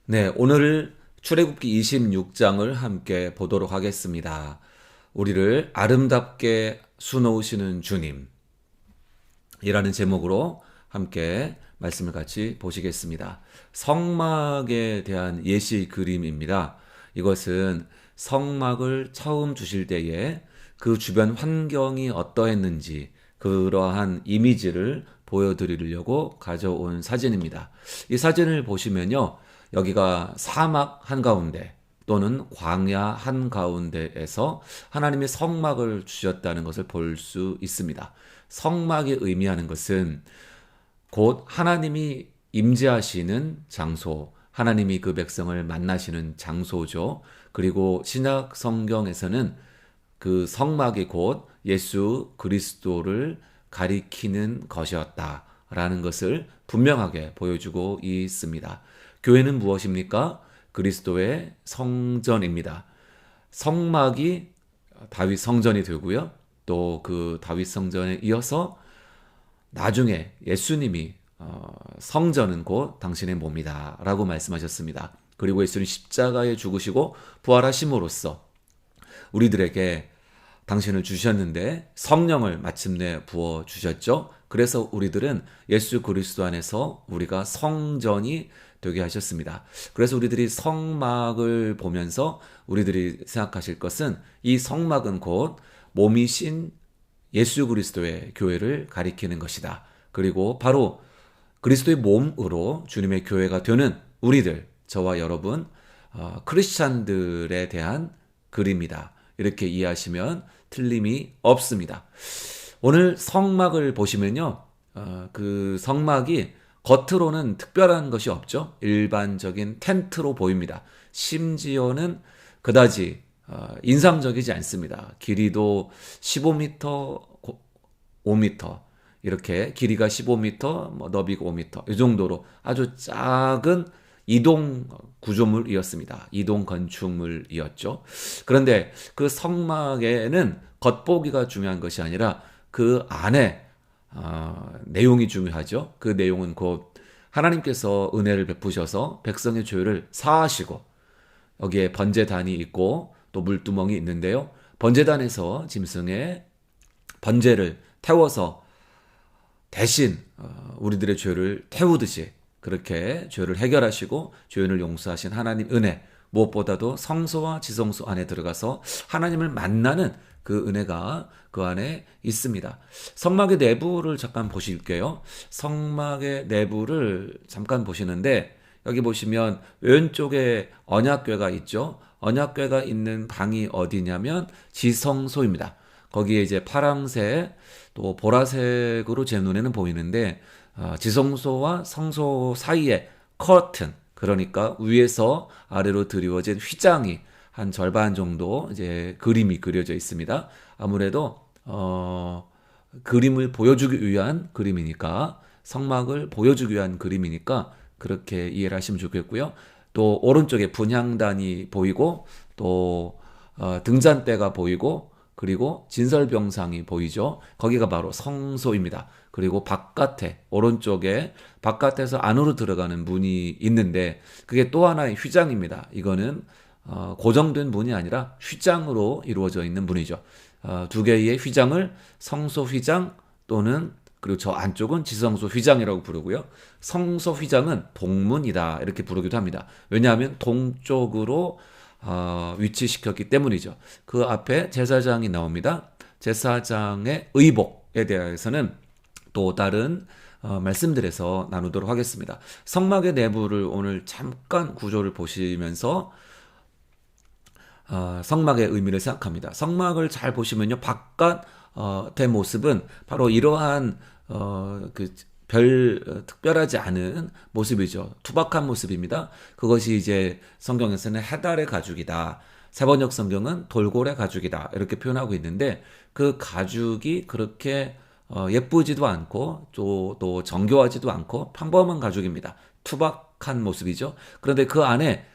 네, 오늘 출애굽기 26장을 함께 보도록 하겠습니다. 우리를 아름답게 수놓으시는 주님이라는 제목으로 함께 말씀을 같이 보시겠습니다. 성막에 대한 예시 그림입니다. 이것은 성막을 처음 주실 때에 그 주변 환경이 어떠했는지 그러한 이미지를 보여드리려고 가져온 사진입니다. 이 사진을 보시면요. 여기가 사막 한가운데 또는 광야 한가운데에서 하나님의 성막을 주셨다는 것을 볼 수 있습니다. 성막이 의미하는 것은 곧 하나님이 임재하시는 장소, 하나님이 그 백성을 만나시는 장소죠. 그리고 신약 성경에서는 그 성막이 곧 예수 그리스도를 가리키는 것이었다라는 것을 분명하게 보여주고 있습니다. 교회는 무엇입니까? 그리스도의 성전입니다. 성막이 다윗 성전이 되고요. 또 그 다윗 성전에 이어서 나중에 예수님이 성전은 곧 당신의 몸이다 라고 말씀하셨습니다. 그리고 예수님 십자가에 죽으시고 부활하심으로써 우리들에게 당신을 주셨는데 성령을 마침내 부어 주셨죠. 그래서 우리들은 예수 그리스도 안에서 우리가 성전이 되게 하셨습니다. 그래서 우리들이 성막을 보면서 우리들이 생각하실 것은 이 성막은 곧 몸이신 예수 그리스도의 교회를 가리키는 것이다. 그리고 바로 그리스도의 몸으로 주님의 교회가 되는 우리들, 저와 여러분, 크리스찬들에 대한 글입니다. 이렇게 이해하시면 틀림이 없습니다. 오늘 성막을 보시면요. 그 성막이 겉으로는 특별한 것이 없죠. 일반적인 텐트로 보입니다. 심지어는 그다지 인상적이지 않습니다. 길이도 15m, 5m, 이렇게 길이가 15m, 너비가 5m 이 정도로 아주 작은 이동 구조물이었습니다. 이동 건축물이었죠. 그런데 그 성막에는 겉보기가 중요한 것이 아니라 그 안에 내용이 중요하죠. 그 내용은 곧 하나님께서 은혜를 베푸셔서 백성의 죄를 사하시고 여기에 번제단이 있고 또 물두멍이 있는데요. 번제단에서 짐승의 번제를 태워서 대신 우리들의 죄를 태우듯이 그렇게 죄를 해결하시고 죄인을 용서하신 하나님 은혜, 무엇보다도 성소와 지성소 안에 들어가서 하나님을 만나는 그 은혜가 그 안에 있습니다. 성막의 내부를 잠깐 보실게요. 성막의 내부를 잠깐 보시는데 여기 보시면 왼쪽에 언약궤가 있죠. 언약궤가 있는 방이 어디냐면 지성소입니다. 거기에 이제 파랑색 또 보라색으로 제 눈에는 보이는데 지성소와 성소 사이에 커튼, 그러니까 위에서 아래로 드리워진 휘장이 한 절반 정도 이제 그림이 그려져 있습니다. 아무래도 그림을 보여주기 위한 그림이니까, 성막을 보여주기 위한 그림이니까 그렇게 이해를 하시면 좋겠고요. 또 오른쪽에 분향단이 보이고 또 등잔대가 보이고 그리고 진설병상이 보이죠. 거기가 바로 성소입니다. 그리고 바깥에 오른쪽에 바깥에서 안으로 들어가는 문이 있는데 그게 또 하나의 휘장입니다. 이거는 고정된 문이 아니라 휘장으로 이루어져 있는 문이죠. 두 개의 휘장을 성소 휘장 또는 그리고 저 안쪽은 지성소 휘장이라고 부르고요. 성소 휘장은 동문이다 이렇게 부르기도 합니다. 왜냐하면 동쪽으로 위치시켰기 때문이죠. 그 앞에 제사장이 나옵니다. 제사장의 의복에 대해서는 또 다른 말씀들에서 나누도록 하겠습니다. 성막의 내부를 오늘 잠깐 구조를 보시면서 성막의 의미를 생각합니다. 성막을 잘 보시면요, 바깥의 모습은 바로 이러한 별 특별하지 않은 모습이죠. 투박한 모습입니다. 그것이 이제 성경에서는 해달의 가죽이다. 세번역 성경은 돌고래 가죽이다. 이렇게 표현하고 있는데 그 가죽이 그렇게 예쁘지도 않고 또 정교하지도 않고 평범한 가죽입니다. 투박한 모습이죠. 그런데 그 안에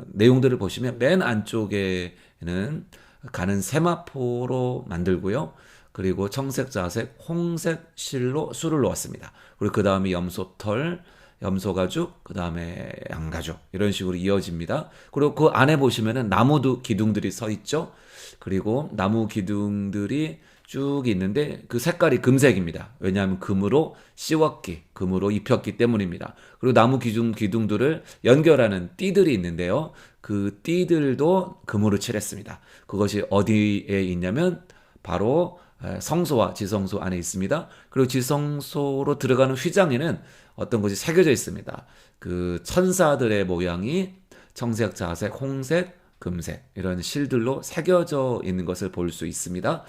내용들을 보시면 맨 안쪽에는 가는 세마포로 만들고요. 그리고 청색, 자색, 홍색 실로 술을 놓았습니다. 그리고 그 다음에 염소털, 염소 가죽, 그 다음에 양 가죽 이런 식으로 이어집니다. 그리고 그 안에 보시면은 나무도 기둥들이 서 있죠. 그리고 나무 기둥들이 쭉 있는데 그 색깔이 금색입니다. 왜냐하면 금으로 씌웠기, 금으로 입혔기 때문입니다. 그리고 나무 기둥들을 연결하는 띠들이 있는데요. 그 띠들도 금으로 칠했습니다. 그것이 어디에 있냐면 바로 성소와 지성소 안에 있습니다. 그리고 지성소로 들어가는 휘장에는 어떤 것이 새겨져 있습니다. 그 천사들의 모양이 청색, 자색, 홍색, 금색 이런 실들로 새겨져 있는 것을 볼 수 있습니다.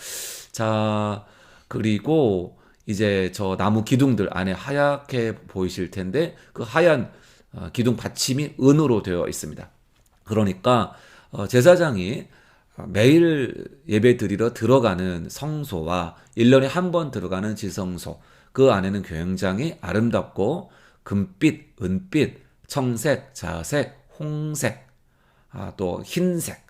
자, 그리고 이제 저 나무 기둥들 안에 하얗게 보이실 텐데 그 하얀 기둥 받침이 은으로 되어 있습니다. 그러니까 제사장이 매일 예배 드리러 들어가는 성소와 1년에 한 번 들어가는 지성소, 그 안에는 굉장히 아름답고 금빛, 은빛, 청색, 자색, 홍색, 또 흰색,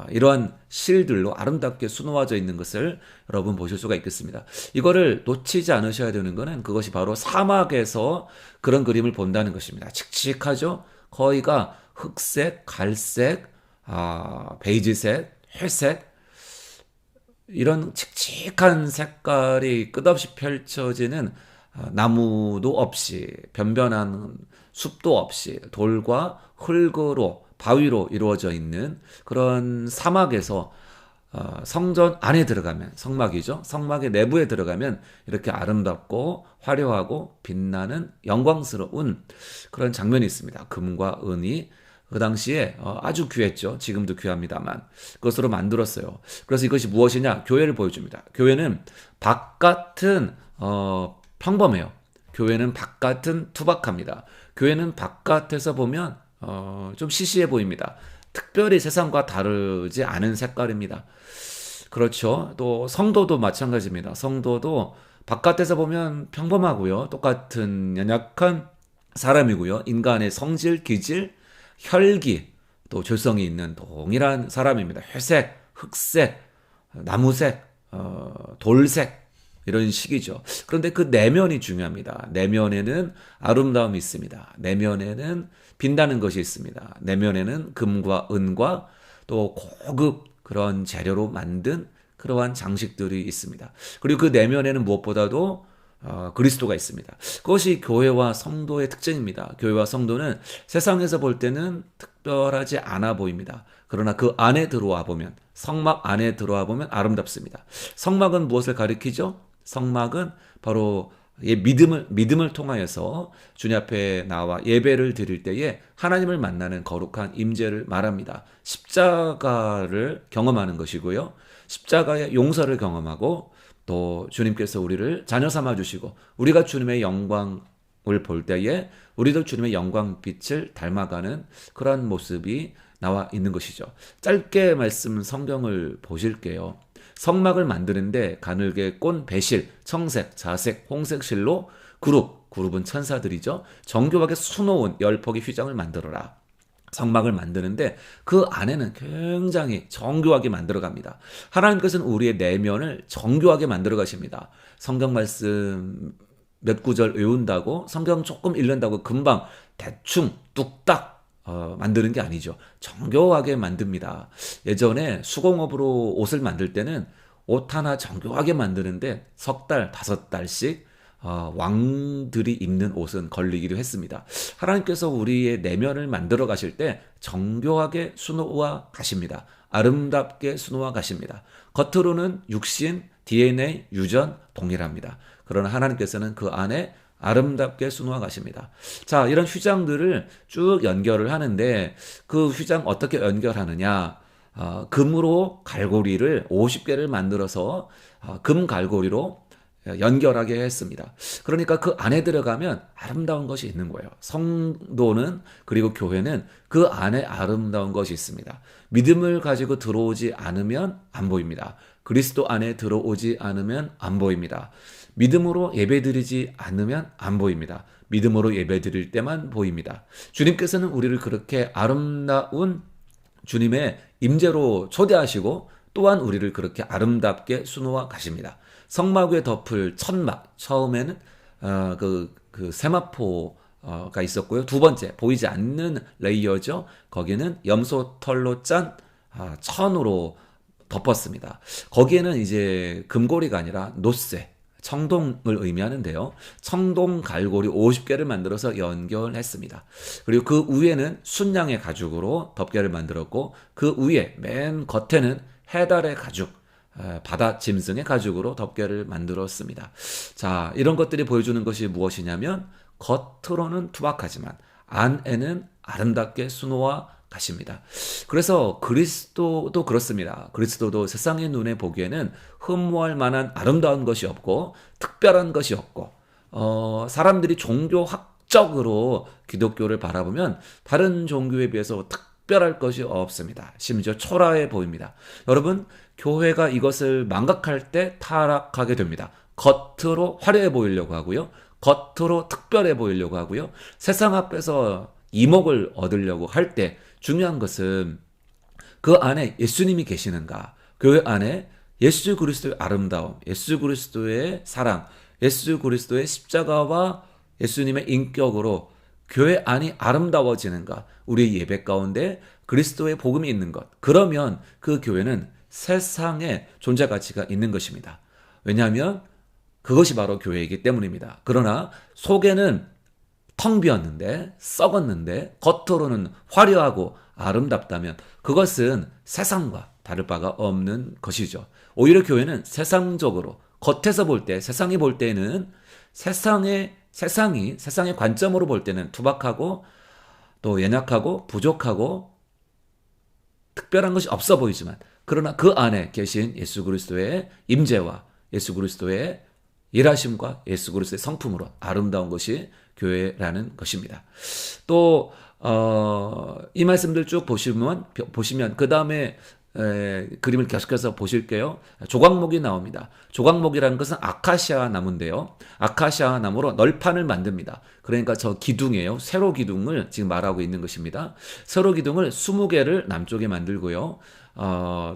이러한 실들로 아름답게 수놓아져 있는 것을 여러분 보실 수가 있겠습니다. 이거를 놓치지 않으셔야 되는 것은 그것이 바로 사막에서 그런 그림을 본다는 것입니다. 칙칙하죠? 거의가 흑색, 갈색, 베이지색, 회색 이런 칙칙한 색깔이 끝없이 펼쳐지는 나무도 없이 변변한 숲도 없이 돌과 흙으로 바위로 이루어져 있는 그런 사막에서 성전 안에 들어가면 성막이죠. 성막의 내부에 들어가면 이렇게 아름답고 화려하고 빛나는 영광스러운 그런 장면이 있습니다. 금과 은이 그 당시에 아주 귀했죠. 지금도 귀합니다만 그것으로 만들었어요. 그래서 이것이 무엇이냐? 교회를 보여줍니다. 교회는 바깥은 평범해요. 교회는 바깥은 투박합니다. 교회는 바깥에서 보면 좀 시시해 보입니다. 특별히 세상과 다르지 않은 색깔입니다. 그렇죠. 또 성도도 마찬가지입니다. 성도도 바깥에서 보면 평범하고요. 똑같은 연약한 사람이고요. 인간의 성질, 기질, 혈기, 또 죄성이 있는 동일한 사람입니다. 회색, 흑색, 나무색, 돌색 이런 식이죠. 그런데 그 내면이 중요합니다. 내면에는 아름다움이 있습니다. 내면에는 빛나는 것이 있습니다. 내면에는 금과 은과 또 고급 그런 재료로 만든 그러한 장식들이 있습니다. 그리고 그 내면에는 무엇보다도 그리스도가 있습니다. 그것이 교회와 성도의 특징입니다. 교회와 성도는 세상에서 볼 때는 특별하지 않아 보입니다. 그러나 그 안에 들어와 보면, 성막 안에 들어와 보면 아름답습니다. 성막은 무엇을 가리키죠? 성막은 바로 믿음을 통하여서 주님 앞에 나와 예배를 드릴 때에 하나님을 만나는 거룩한 임재를 말합니다. 십자가를 경험하는 것이고요. 십자가의 용서를 경험하고 또 주님께서 우리를 자녀 삼아 주시고 우리가 주님의 영광을 볼 때에 우리도 주님의 영광빛을 닮아가는 그런 모습이 나와 있는 것이죠. 짧게 말씀 성경을 보실게요. 성막을 만드는데 가늘게 꼰 배실, 청색, 자색, 홍색 실로 그룹은 천사들이죠. 정교하게 수놓은 10폭의 휘장을 만들어라. 성막을 만드는데 그 안에는 굉장히 정교하게 만들어갑니다. 하나님께서는 우리의 내면을 정교하게 만들어 가십니다. 성경 말씀 몇 구절 외운다고 성경 조금 읽는다고 금방 대충 뚝딱 만드는 게 아니죠. 정교하게 만듭니다. 예전에 수공업으로 옷을 만들 때는 옷 하나 정교하게 만드는데 석 달, 5달씩 왕들이 입는 옷은 걸리기도 했습니다. 하나님께서 우리의 내면을 만들어 가실 때 정교하게 수놓아 가십니다. 아름답게 수놓아 가십니다. 겉으로는 육신, DNA, 유전 동일합니다. 그러나 하나님께서는 그 안에 아름답게 수놓아 가십니다. 자, 이런 휘장들을 쭉 연결을 하는데 그 휘장 어떻게 연결하느냐? 금으로 갈고리를 50개를 만들어서 금 갈고리로 연결하게 했습니다. 그러니까 그 안에 들어가면 아름다운 것이 있는 거예요. 성도는 그리고 교회는 그 안에 아름다운 것이 있습니다. 믿음을 가지고 들어오지 않으면 안 보입니다. 그리스도 안에 들어오지 않으면 안 보입니다. 믿음으로 예배드리지 않으면 안 보입니다. 믿음으로 예배드릴 때만 보입니다. 주님께서는 우리를 그렇게 아름다운 주님의 임재로 초대하시고 또한 우리를 그렇게 아름답게 수놓아 가십니다. 성막 위에 덮을 천막, 처음에는 그 세마포 가 있었고요. 두 번째, 보이지 않는 레이어죠. 거기는 염소 털로 짠 천으로 덮었습니다. 거기에는 이제 금고리가 아니라 노쇠, 청동을 의미하는데요. 청동 갈고리 50개를 만들어서 연결했습니다. 그리고 그 위에는 순양의 가죽으로 덮개를 만들었고 그 위에 맨 겉에는 해달의 가죽, 바다 짐승의 가죽으로 덮개를 만들었습니다. 자, 이런 것들이 보여주는 것이 무엇이냐면 겉으로는 투박하지만 안에는 아름답게 수놓아 가십니다. 그래서 그리스도도 그렇습니다. 그리스도도 세상의 눈에 보기에는 흠모할 만한 아름다운 것이 없고 특별한 것이 없고 사람들이 종교학적으로 기독교를 바라보면 다른 종교에 비해서 특별할 것이 없습니다. 심지어 초라해 보입니다. 여러분, 교회가 이것을 망각할 때 타락하게 됩니다. 겉으로 화려해 보이려고 하고요. 겉으로 특별해 보이려고 하고요. 세상 앞에서 이목을 얻으려고 할 때 중요한 것은 그 안에 예수님이 계시는가, 교회 안에 예수 그리스도의 아름다움, 예수 그리스도의 사랑, 예수 그리스도의 십자가와 예수님의 인격으로 교회 안이 아름다워지는가, 우리 예배 가운데 그리스도의 복음이 있는 것, 그러면 그 교회는 세상에 존재 가치가 있는 것입니다. 왜냐하면 그것이 바로 교회이기 때문입니다. 그러나 속에는 텅 비었는데 썩었는데 겉으로는 화려하고 아름답다면 그것은 세상과 다를 바가 없는 것이죠. 오히려 교회는 세상적으로 겉에서 볼 때, 세상이 볼 때는 세상의 관점으로 볼 때는 투박하고 또 연약하고 부족하고 특별한 것이 없어 보이지만, 그러나 그 안에 계신 예수 그리스도의 임재와 예수 그리스도의 일하심과 예수 그리스도의 성품으로 아름다운 것이 교회라는 것입니다. 또 이 말씀들 쭉 보시면 그 다음에 그림을 계속해서 보실게요. 조각목이 나옵니다. 조각목이라는 것은 아카시아 나무인데요. 아카시아 나무로 널판을 만듭니다. 그러니까 저 기둥이에요. 세로 기둥을 지금 말하고 있는 것입니다. 세로 기둥을 20개를 남쪽에 만들고요.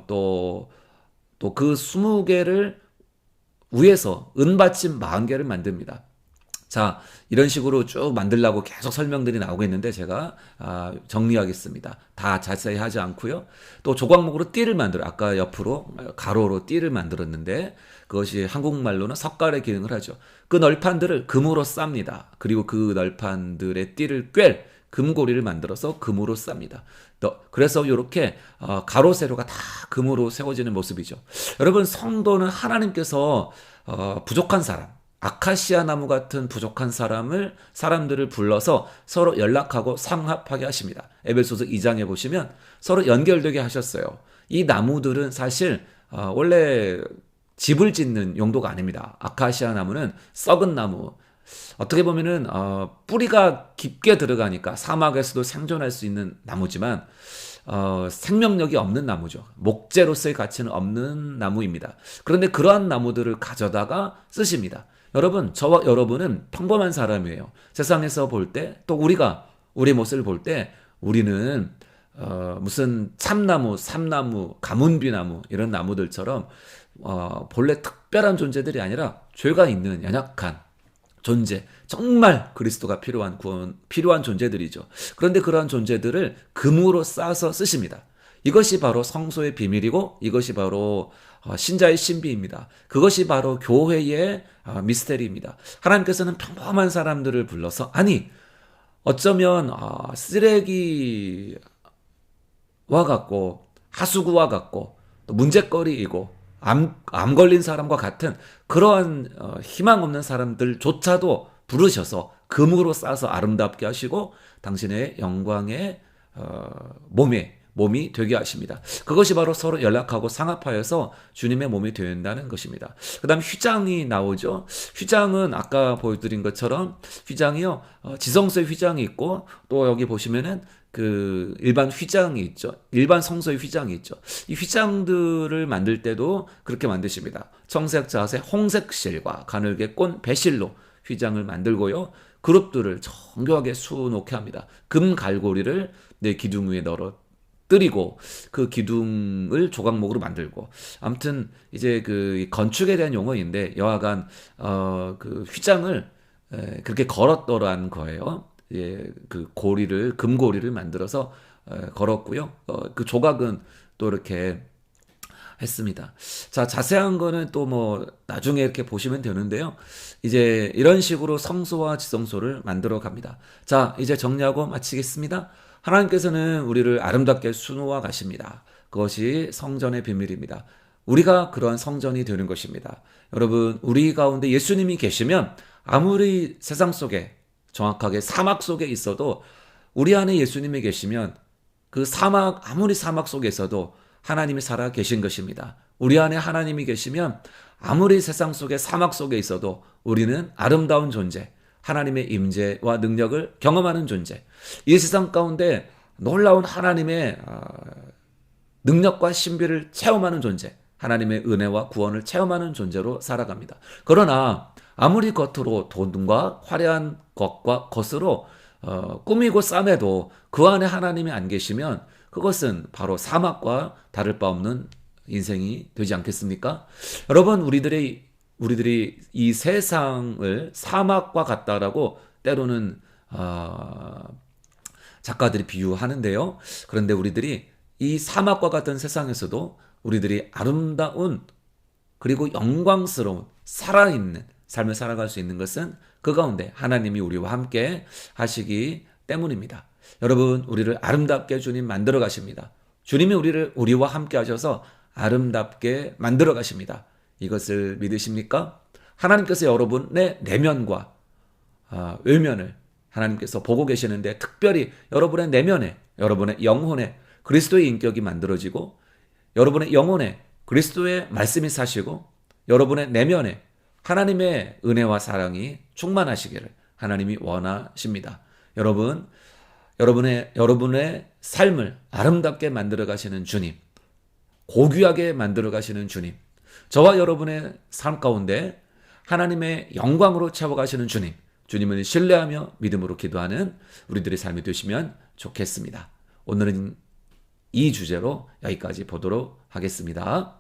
또 그 20개를 위에서 은받침 40개를 만듭니다. 자, 이런 식으로 쭉 만들려고 계속 설명들이 나오겠는데 제가 정리하겠습니다. 다 자세히 하지 않고요. 또 조각목으로 띠를 만들어요. 아까 옆으로 가로로 띠를 만들었는데 그것이 한국말로는 석갈의 기능을 하죠. 그 널판들을 금으로 쌉니다. 그리고 그 널판들의 띠를 꿰 금고리를 만들어서 금으로 쌉니다. 그래서 이렇게 가로 세로가 다 금으로 세워지는 모습이죠. 여러분, 성도는 하나님께서 부족한 사람, 아카시아 나무 같은 부족한 사람들을 불러서 서로 연락하고 상합하게 하십니다. 에베소서 2장에 보시면 서로 연결되게 하셨어요. 이 나무들은 사실 원래 집을 짓는 용도가 아닙니다. 아카시아 나무는 썩은 나무, 어떻게 보면은 뿌리가 깊게 들어가니까 사막에서도 생존할 수 있는 나무지만 생명력이 없는 나무죠. 목재로서의 가치는 없는 나무입니다. 그런데 그러한 나무들을 가져다가 쓰십니다. 여러분, 저와 여러분은 평범한 사람이에요. 세상에서 볼 때, 또 우리가 우리 모습을 볼 때 우리는 무슨 참나무, 삼나무, 가문비나무 이런 나무들처럼 본래 특별한 존재들이 아니라 죄가 있는 연약한 존재, 정말 그리스도가 필요한 존재들이죠. 그런데 그러한 존재들을 금으로 싸서 쓰십니다. 이것이 바로 성소의 비밀이고 이것이 바로 신자의 신비입니다. 그것이 바로 교회의 미스테리입니다. 하나님께서는 평범한 사람들을 불러서, 아니 어쩌면 쓰레기와 같고 하수구와 같고 또 문제거리이고 암 걸린 사람과 같은 그러한 희망 없는 사람들조차도 부르셔서 금으로 싸서 아름답게 하시고 당신의 영광의 몸이 되게 하십니다. 그것이 바로 서로 연락하고 상합하여서 주님의 몸이 된다는 것입니다. 그 다음 휘장이 나오죠. 휘장은 아까 보여드린 것처럼 휘장이요, 지성소의 휘장이 있고 또 여기 보시면은 그 일반 휘장이 있죠. 일반 성소의 휘장이 있죠. 이 휘장들을 만들 때도 그렇게 만드십니다. 청색 자색 홍색 실과 가늘게 꼰 배실로 휘장을 만들고요. 그룹들을 정교하게 수놓게 합니다. 금 갈고리를 내 기둥 위에 떨어뜨리고 그 기둥을 조각목으로 만들고, 아무튼 이제 그 건축에 대한 용어인데 여하간 그 휘장을 그렇게 걸었더란 거예요. 그 고리를 금고리를 만들어서 걸었고요. 그 조각은 또 이렇게 했습니다. 자, 자세한 거는 또 뭐 나중에 이렇게 보시면 되는데요. 이제 이런 식으로 성소와 지성소를 만들어 갑니다. 자, 이제 정리하고 마치겠습니다. 하나님께서는 우리를 아름답게 수놓아 가십니다. 그것이 성전의 비밀입니다. 우리가 그러한 성전이 되는 것입니다. 여러분, 우리 가운데 예수님이 계시면 아무리 세상 속에 정확하게 사막 속에 있어도 우리 안에 예수님이 계시면 그 사막, 아무리 사막 속에 있어도 하나님이 살아 계신 것입니다. 우리 안에 하나님이 계시면 아무리 세상 속에 사막 속에 있어도 우리는 아름다운 존재, 하나님의 임재와 능력을 경험하는 존재, 이 세상 가운데 놀라운 하나님의 능력과 신비를 체험하는 존재, 하나님의 은혜와 구원을 체험하는 존재로 살아갑니다. 그러나 아무리 겉으로 돈과 화려한 것으로 꾸미고 싸매도 그 안에 하나님이 안 계시면 그것은 바로 사막과 다를 바 없는 인생이 되지 않겠습니까? 여러분, 우리들이 이 세상을 사막과 같다라고 때로는 작가들이 비유하는데요. 그런데 우리들이 이 사막과 같은 세상에서도 우리들이 아름다운 그리고 영광스러운 살아있는 삶을 살아갈 수 있는 것은 그 가운데 하나님이 우리와 함께 하시기 때문입니다. 여러분, 우리를 아름답게 주님 만들어 가십니다. 주님이 우리와 함께 하셔서 아름답게 만들어 가십니다. 이것을 믿으십니까? 하나님께서 여러분의 내면과 외면을 하나님께서 보고 계시는데, 특별히 여러분의 내면에, 여러분의 영혼에 그리스도의 인격이 만들어지고, 여러분의 영혼에 그리스도의 말씀이 사시고, 여러분의 내면에 하나님의 은혜와 사랑이 충만하시기를 하나님이 원하십니다. 여러분의 삶을 아름답게 만들어 가시는 주님, 고귀하게 만들어 가시는 주님, 저와 여러분의 삶 가운데 하나님의 영광으로 채워 가시는 주님, 주님을 신뢰하며 믿음으로 기도하는 우리들의 삶이 되시면 좋겠습니다. 오늘은 이 주제로 여기까지 보도록 하겠습니다.